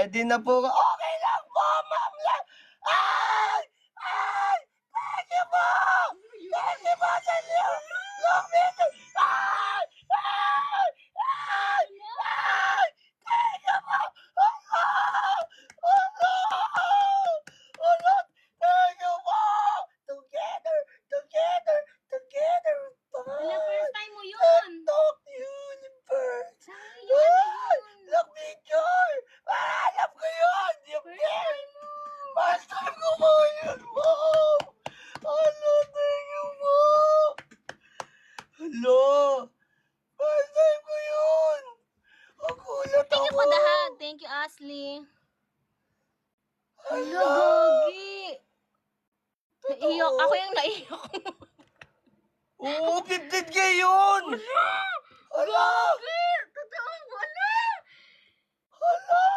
Ready na po. Okay lang po, ma'am lang. Ay! Ay! Thank you po! Thank you po sa long video. Ay! Ay! Ay! Ay! Thank you po! Allah! Allah! Allah! Thank you po! Together! Together! Together! Wala, first time mo yun. TikTok universe! Sayang, ano yun? Look picture! Alam ko yun! Yung First time mo. First time ko po yun, mom! Ano, thank you, mom! Hello! First time ko yun! Ang kulat Thank you ako! for the hug. Thank you, Ashley. Hala, Hello! gagi. Naiyak. Totoo? Ako yung naiyak. Oo, 15K yun! Hala! Gagi! Totoo, wala. Hala!